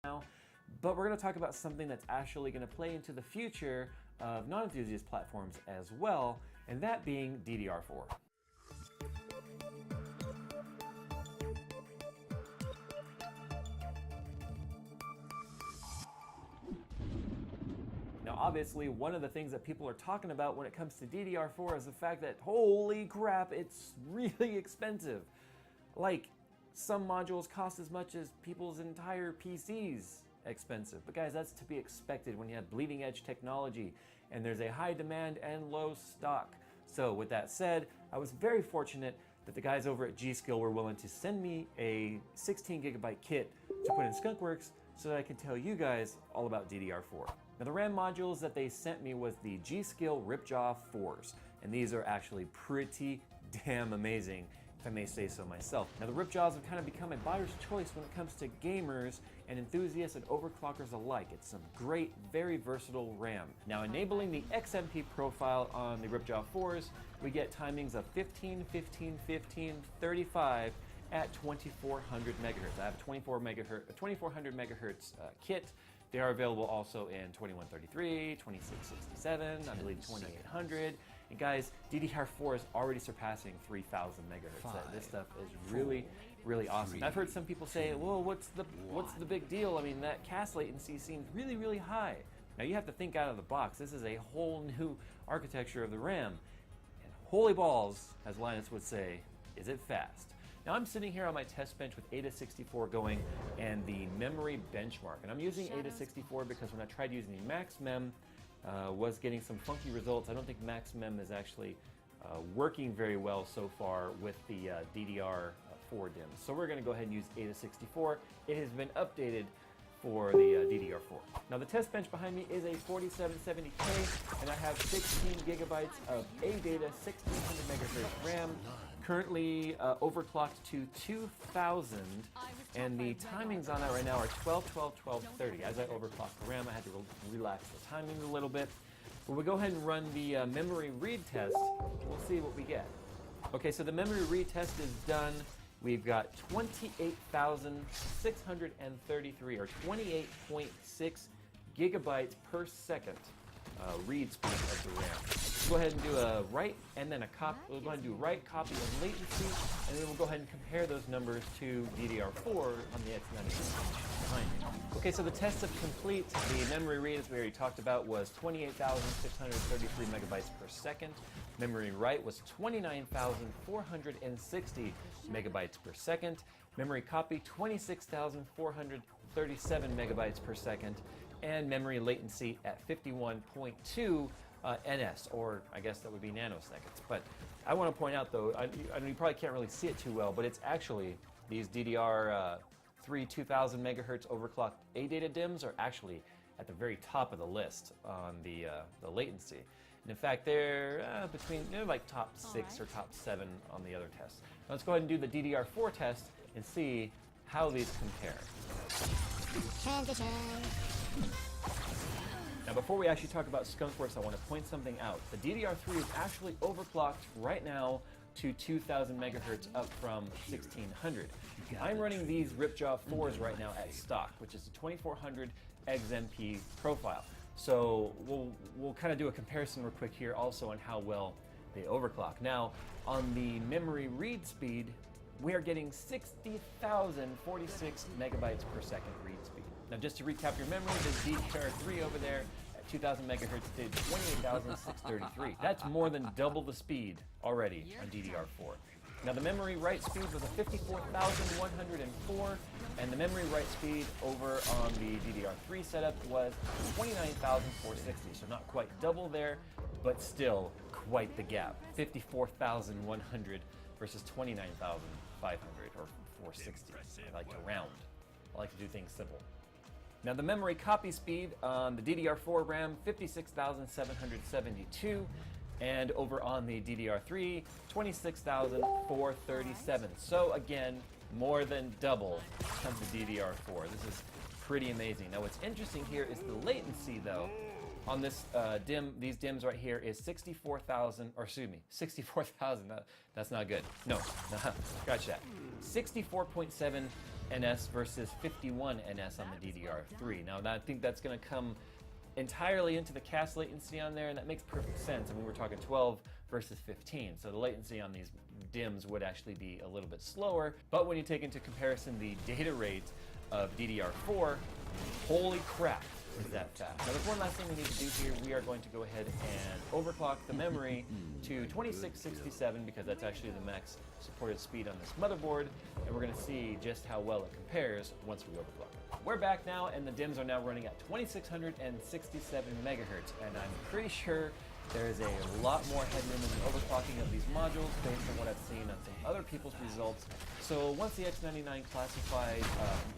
now, but we're going to talk about something that's actually going to play into the future of non-enthusiast platforms as well, and that being DDR4. Now, obviously, one of the things that people are talking about when it comes to DDR4 is the fact that, holy crap, it's really expensive. Like, some modules cost as much as people's entire PCs expensive. But guys, that's to be expected when you have bleeding edge technology and there's a high demand and low stock. So with that said, I was very fortunate that the guys over at G.Skill were willing to send me a 16 gigabyte kit to put in Skunkworks so that I can tell you guys all about DDR4. Now, the RAM modules that they sent me was the G.Skill Ripjaw 4s, and these are actually pretty damn amazing, if I may say so myself. Now, the Ripjaws have kind of become a buyer's choice when it comes to gamers and enthusiasts and overclockers alike. It's some great, very versatile RAM. Now, enabling the XMP profile on the Ripjaw 4s, we get timings of 15, 15, 15, 35, at 2400 megahertz. I have a 2400 megahertz kit. They are available also in 2133, 2667, I believe 2800. And guys, DDR4 is already surpassing 3000 megahertz. This stuff is really, really awesome. I've heard some people say, well, what's the big deal? I mean, that CAS latency seems really, really high. Now you have to think out of the box. This is a whole new architecture of the RAM. And holy balls, as Linus would say, is it fast? Now I'm sitting here on my test bench with AIDA64 going and the memory benchmark. And I'm using AIDA64 because when I tried using the MaxMem, was getting some funky results. I don't think MaxMem is actually working very well so far with the DDR4 DIMMs. So we're going to go ahead and use AIDA64. It has been updated for the DDR4. Now the test bench behind me is a 4770K, and I have 16 gigabytes of ADATA 1600 megahertz RAM, currently overclocked to 2000, and the timings on that right now are 12, 12, 12, 30. As I overclock the RAM, I had to relax the timing a little bit. When we go ahead and run the memory read test, we'll see what we get. Okay, so the memory read test is done. We've got 28,633, or 28.6 gigabytes per second read speed of the RAM. Go ahead and do a write and then a copy. We'll go ahead and do write, copy, and latency, and then we'll go ahead and compare those numbers to DDR4 on the X96 behind me. Okay, so the test of complete. The memory read, as we already talked about, was 28,633 megabytes per second. Memory write was 29,460 megabytes per second. Memory copy, 26,437 megabytes per second. And memory latency at 51.2 NS, or I guess that would be nanoseconds. But I want to point out, though, I know you probably can't really see it too well, but it's actually these DDR3 2000 megahertz overclocked ADATA DIMMs are actually at the very top of the list on the latency. And in fact, they're they're like top 6 or top 7 on the other tests. Now let's go ahead and do the DDR4 test and see how these compare. Transition. Now before we actually talk about Skunkworks, I want to point something out. The DDR3 is actually overclocked right now to 2000 megahertz, up from 1600. I'm running these Ripjaw 4s right now at stock, which is a 2400 XMP profile. So we'll kind of do a comparison real quick here also on how well they overclock. Now on the memory read speed, we are getting 60,046 megabytes per second read speed. Now just to recap your memory, the DDR3 over there at 2000 megahertz did 28,633. That's more than double the speed already on DDR4. Now the memory write speed was a 54,104, and the memory write speed over on the DDR3 setup was 29,460. So not quite double there, but still quite the gap. 54,100 versus 29,500 or 460. I like to round. I like to do things simple. Now the memory copy speed on the DDR4 RAM, 56,772, and over on the DDR3, 26,437. So again, more than double on the DDR4. This is pretty amazing. Now what's interesting here is the latency though. On this these DIMMs right here is 64,000, or excuse me, 64,000, that's not good. No, scratch that. 64.7 NS versus 51 NS on the DDR3. Now, I think that's going to come entirely into the cache latency on there, and that makes perfect sense. I mean, we're talking 12 versus 15, so the latency on these DIMMs would actually be a little bit slower. But when you take into comparison the data rate of DDR4, holy crap, is that fast. Now, there's one last thing we need to do here. We are going to go ahead and overclock the memory to 2667 because that's actually the max supported speed on this motherboard, and we're going to see just how well it compares once we overclock it. We're back now, and the DIMMs are now running at 2667 megahertz, and I'm pretty sure there is a lot more headroom in the overclocking of these modules based on what I've seen on some other people's results. So once the X99 classified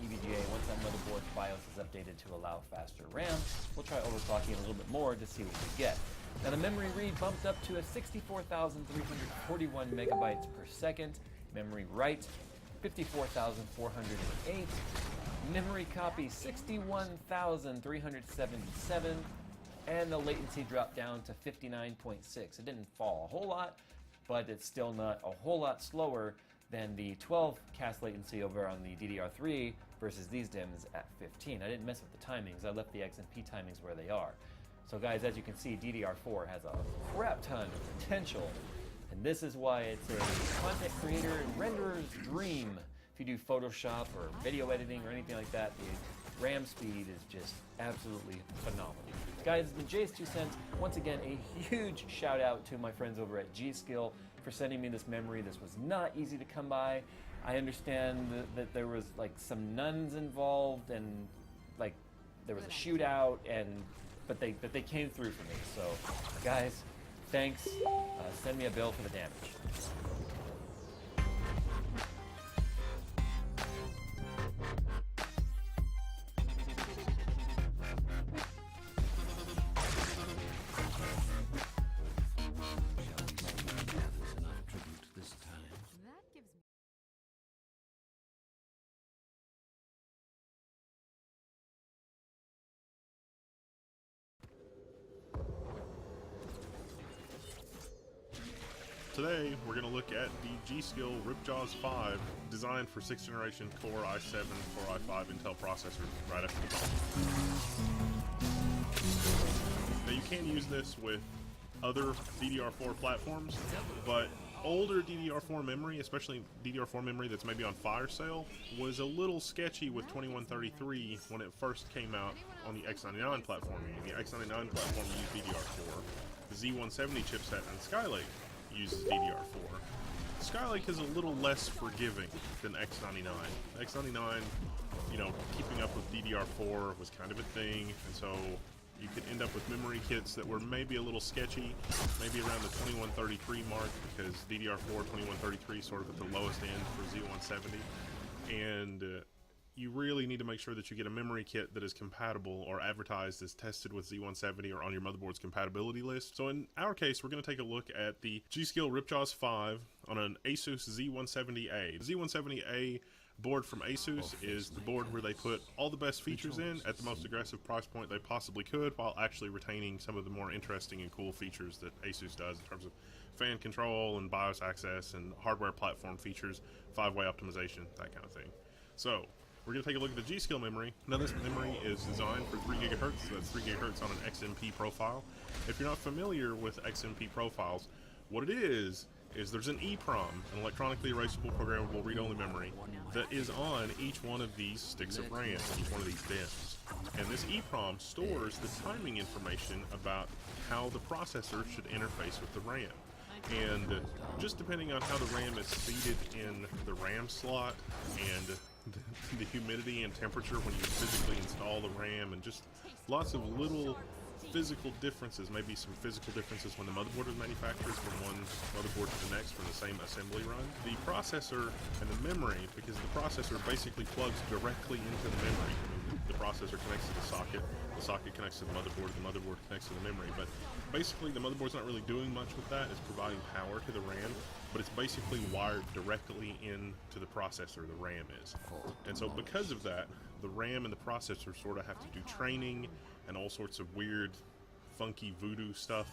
EVGA, once that motherboard's BIOS is updated to allow faster RAM, we'll try overclocking a little bit more to see what we get. Now the memory read bumped up to a 64,341 megabytes per second. Memory write, 54,408. Memory copy, 61,377. And the latency dropped down to 59.6. It didn't fall a whole lot, but it's still not a whole lot slower than the 12 cache latency over on the DDR3 versus these DIMMs at 15. I didn't mess with the timings. I left the XMP timings where they are. So guys, as you can see, DDR4 has a crap ton of potential, and this is why it's a content creator and renderer's dream. If you do Photoshop or video editing or anything like that, the RAM speed is just absolutely phenomenal. Guys, it's been Jay's 2 cents. Once again, a huge shout out to my friends over at G-Skill for sending me this memory. This was not easy to come by. I understand that there was like some nuns involved and like there was a shootout, but they came through for me. So guys, thanks. Send me a bill for the damage. Today, we're going to look at the G-Skill Ripjaws 5, designed for 6th generation Core i7, Core i5 Intel processor, right after the box. Now, you can use this with other DDR4 platforms, but older DDR4 memory, especially DDR4 memory that's maybe on fire sale, was a little sketchy with 2133 when it first came out on the X99 platform. The X99 platform used DDR4. The Z170 chipset and Skylake uses DDR4. Skylake is a little less forgiving than X99. X99, you know, keeping up with DDR4 was kind of a thing, and so you could end up with memory kits that were maybe a little sketchy, maybe around the 2133 mark, because DDR4 2133 sort of at the lowest end for Z170, and you really need to make sure that you get a memory kit that is compatible or advertised as tested with Z170 or on your motherboard's compatibility list. So in our case, we're going to take a look at the G-Skill Ripjaws 5 on an Asus Z170A. The Z170A board from Asus is the board where they put all the best features in at the most aggressive price point they possibly could, while actually retaining some of the more interesting and cool features that Asus does in terms of fan control and BIOS access and hardware platform features, 5-way optimization, that kind of thing. So we're going to take a look at the G-Skill memory. Now this memory is designed for 3 GHz, so that's 3 GHz on an XMP profile. If you're not familiar with XMP profiles, what it is there's an EEPROM, an electronically erasable programmable read-only memory, that is on each one of these sticks of RAM, each one of these DIMMs. And this EEPROM stores the timing information about how the processor should interface with the RAM. And just depending on how the RAM is seated in the RAM slot and the humidity and temperature when you physically install the RAM, and just lots of little physical differences, maybe some physical differences when the motherboard is manufactured from one motherboard to the next from the same assembly run. The processor and the memory, because the processor basically plugs directly into the memory. I mean, the processor connects to the socket connects to the motherboard connects to the memory, but basically the motherboard's not really doing much with that. It's providing power to the RAM, but it's basically wired directly into the processor, the RAM is. And so because of that, the RAM and the processor sort of have to do training and all sorts of weird, funky voodoo stuff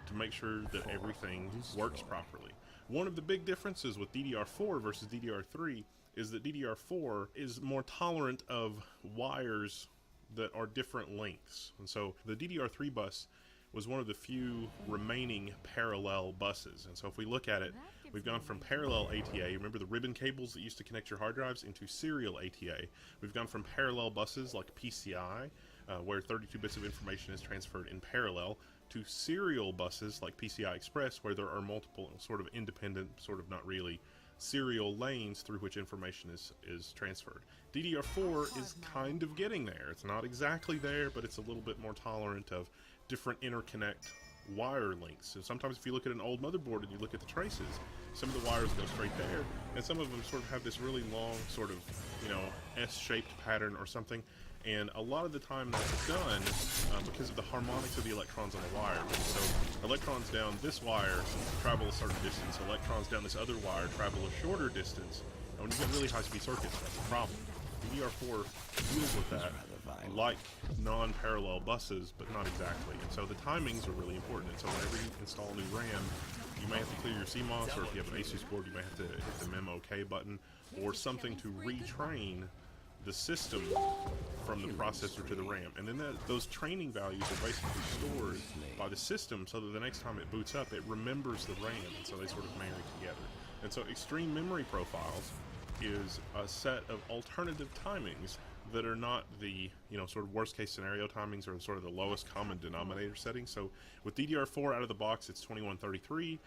to make sure that everything works properly. One of the big differences with DDR4 versus DDR3 is that DDR4 is more tolerant of wires that are different lengths. And so the DDR3 bus was one of the few remaining parallel buses. And so if we look at it, we've gone from parallel ATA, remember the ribbon cables that used to connect your hard drives, into serial ATA. We've gone from parallel buses like PCI, where 32 bits of information is transferred in parallel, to serial buses like PCI Express, where there are multiple sort of independent, sort of not really, serial lanes through which information is transferred. DDR4 is kind of getting there. It's not exactly there, but it's a little bit more tolerant of different interconnect wire lengths. So sometimes if you look at an old motherboard and you look at the traces, some of the wires go straight there, and some of them sort of have this really long sort of, you know, S-shaped pattern or something. And a lot of the time that's done because of the harmonics of the electrons on the wire. So electrons down this wire travel a certain distance, electrons down this other wire travel a shorter distance, and when you get really high-speed circuits, that's a problem. DDR4 deals with that like non-parallel buses, but not exactly. And so the timings are really important. And so whenever you install new RAM, you may have to clear your CMOS, or if you have an ASUS board, you may have to hit the Mem OK button, or something to retrain the system from the processor to the RAM. And then those training values are basically stored by the system so that the next time it boots up, it remembers the RAM, and so they sort of marry together. And so extreme memory profiles is a set of alternative timings that are not the, you know, sort of worst case scenario timings, or sort of the lowest common denominator setting. So with DDR4 out of the box, it's 2133.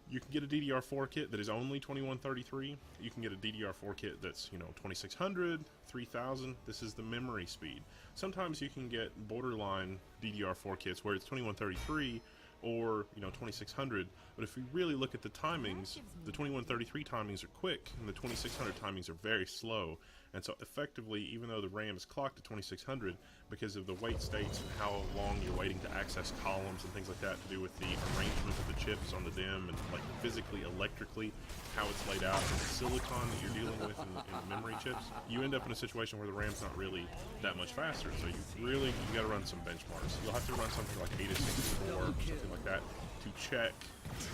You can get a DDR4 kit that is only 2133. You can get a DDR4 kit that's, you know, 2600, 3000. This is the memory speed. Sometimes you can get borderline DDR4 kits where it's 2133 or, you know, 2600. But if you really look at the timings, the 2133 timings are quick and the 2600 timings are very slow. And so effectively, even though the RAM is clocked to 2600, because of the wait states and how long you're waiting to access columns and things like that, to do with the arrangement of the chips on the DIMM, and like physically, electrically, how it's laid out, and the silicon that you're dealing with in the memory chips, you end up in a situation where the RAM's not really that much faster. So you got to run some benchmarks. You'll have to run something like 864 or something like that to check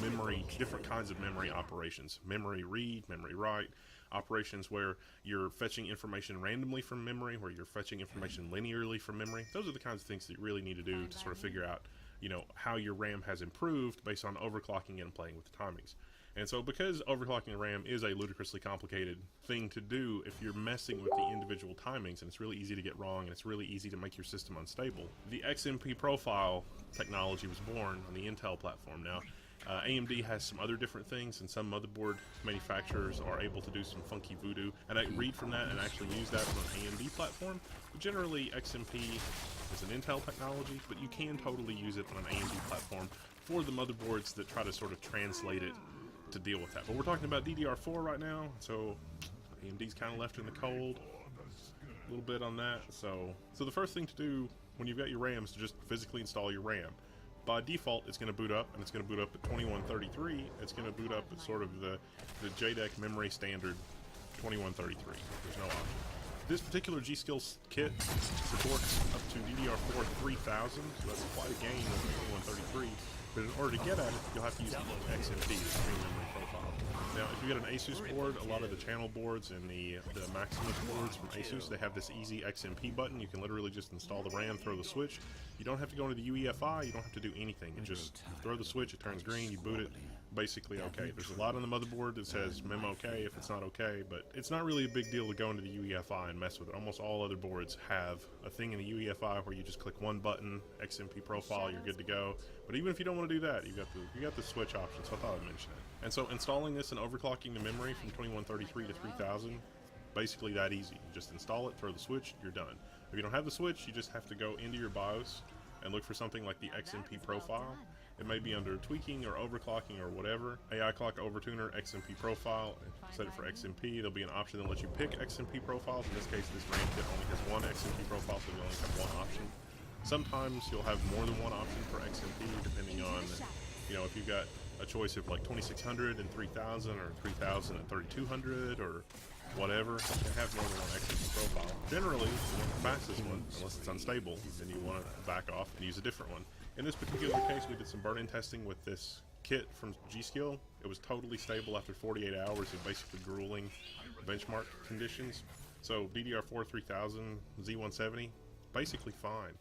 memory, different kinds of memory operations, memory read, memory write, operations where you're fetching information randomly from memory, where you're fetching information linearly from memory. Those are the kinds of things that you really need to do to sort of figure out, you know, how your RAM has improved based on overclocking and playing with the timings. And so because overclocking the RAM is a ludicrously complicated thing to do if you're messing with the individual timings, and it's really easy to get wrong, and it's really easy to make your system unstable, the XMP profile technology was born on the Intel platform. Now, AMD has some other different things, and some motherboard manufacturers are able to do some funky voodoo, and I read from that and actually use that on an AMD platform. But generally, XMP is an Intel technology, but you can totally use it on an AMD platform for the motherboards that try to sort of translate it to deal with that. But we're talking about DDR4 right now, so AMD's kind of left in the cold a little bit on that. So the first thing to do when you've got your RAM is to just physically install your RAM. By default, it's going to boot up, and it's going to boot up at 2133. It's going to boot up at sort of the JEDEC memory standard 2133. There's no option. This particular G-Skills kit supports up to DDR4 3000, so that's quite a gain over 2133. But in order to get at it, you'll have to use the XMP, the Extreme Memory Profile. Now, if you get an ASUS board, a lot of the channel boards and the Maximus boards from ASUS, they have this easy XMP button. You can literally just install the RAM, throw the switch. You don't have to go into the UEFI, you don't have to do anything. You just throw the switch, it turns green, you boot it, basically okay. There's a lot on the motherboard that says Mem OK if it's not okay, but it's not really a big deal to go into the UEFI and mess with it. Almost all other boards have a thing in the UEFI where you just click one button, XMP profile, you're good to go. But even if you don't want to do that, you got the switch option, so I thought I'd mention it. And so installing this and overclocking the memory from 2133 to 3000, basically that easy. You just install it, throw the switch, you're done. If you don't have the switch, you just have to go into your BIOS and look for something like the XMP profile. It may be under tweaking or overclocking or whatever. AI clock overtuner, XMP profile. Set it for XMP. There'll be an option that lets you pick XMP profiles. In this case, this RAM kit only has one XMP profile, so you only have one option. Sometimes you'll have more than one option for XMP, depending on, you know, if you've got a choice of like 2600 and 3000, or 3000 and 3200, or whatever. You can have more than one XMP profile. Generally, you want the fastest one, unless it's unstable, then you want to back off and use a different one. In this particular case, we did some burn-in testing with this kit from G-Skill, it was totally stable after 48 hours of basically grueling benchmark conditions. So DDR4 3000, Z170, basically fine.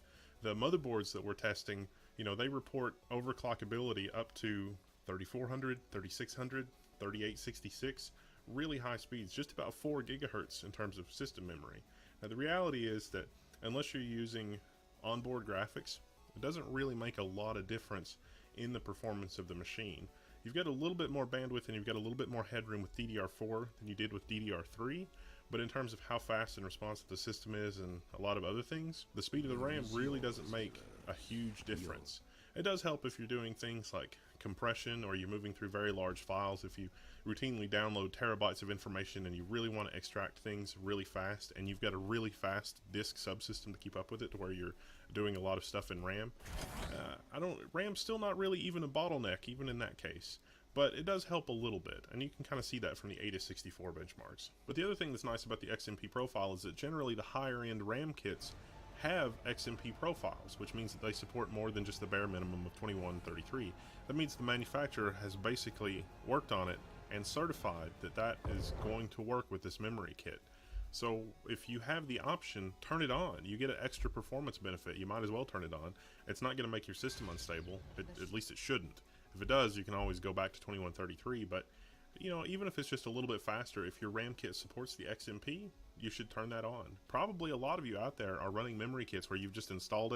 The motherboards that we're testing, you know, they report overclockability up to 3400, 3600, 3866, really high speeds, just about 4 gigahertz in terms of system memory. Now the reality is that unless you're using onboard graphics, it doesn't really make a lot of difference in the performance of the machine. You've got a little bit more bandwidth and you've got a little bit more headroom with DDR4 than you did with DDR3, but in terms of how fast and responsive the system is and a lot of other things, the speed of the RAM really doesn't make a huge difference. It does help if you're doing things like compression or you're moving through very large files. If you routinely download terabytes of information and you really want to extract things really fast and you've got a really fast disk subsystem to keep up with it to where you're doing a lot of stuff in RAM, RAM's still not really even a bottleneck even in that case. But it does help a little bit, and you can kind of see that from the 8-64 benchmarks. But the other thing that's nice about the XMP profile is that generally the higher end RAM kits have XMP profiles, which means that they support more than just the bare minimum of 2133. That means the manufacturer has basically worked on it and certified that that is going to work with this memory kit. So if you have the option, turn it on. You get an extra performance benefit. You might as well turn it on. It's not going to make your system unstable. At least it shouldn't. If it does, you can always go back to 2133, but you know, even if it's just a little bit faster, if your RAM kit supports the XMP, you should turn that on. Probably a lot of you out there are running memory kits where you've just installed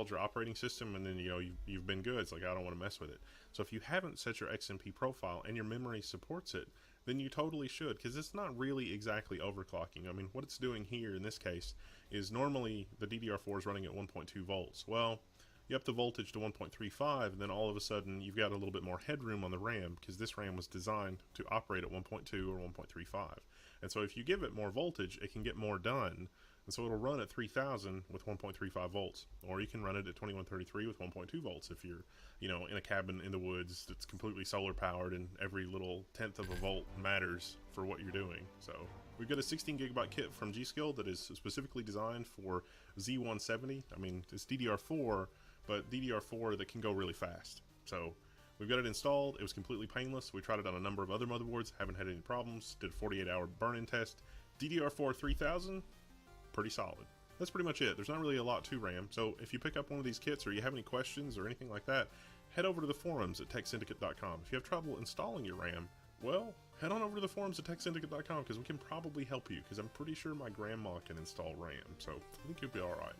your operating system, and then, you know, you've been good. It's like, I don't want to mess with it. So if you haven't set your XMP profile and your memory supports it, then you totally should, because it's not really exactly overclocking. I mean, what it's doing here in this case is normally the DDR4 is running at 1.2 volts. Well, you up the voltage to 1.35, and then all of a sudden you've got a little bit more headroom on the RAM, because this RAM was designed to operate at 1.2 or 1.35. And so if you give it more voltage, it can get more done, and so it'll run at 3000 with 1.35 volts, or you can run it at 2133 with 1.2 volts if you're, you know, in a cabin in the woods that's completely solar powered, and every little tenth of a volt matters for what you're doing. So we've got a 16 gigabyte kit from G-Skill that is specifically designed for Z170. I mean, it's DDR4, but DDR4 that can go really fast. So we've got it installed. It was completely painless. We tried it on a number of other motherboards, haven't had any problems. Did a 48-hour burn-in test. DDR4 3000, pretty solid. That's pretty much it. There's not really a lot to RAM. So if you pick up one of these kits or you have any questions or anything like that, head over to the forums at techsyndicate.com. If you have trouble installing your RAM, well, head on over to the forums at techsyndicate.com, because we can probably help you, because I'm pretty sure my grandma can install RAM. So I think you'll be alright.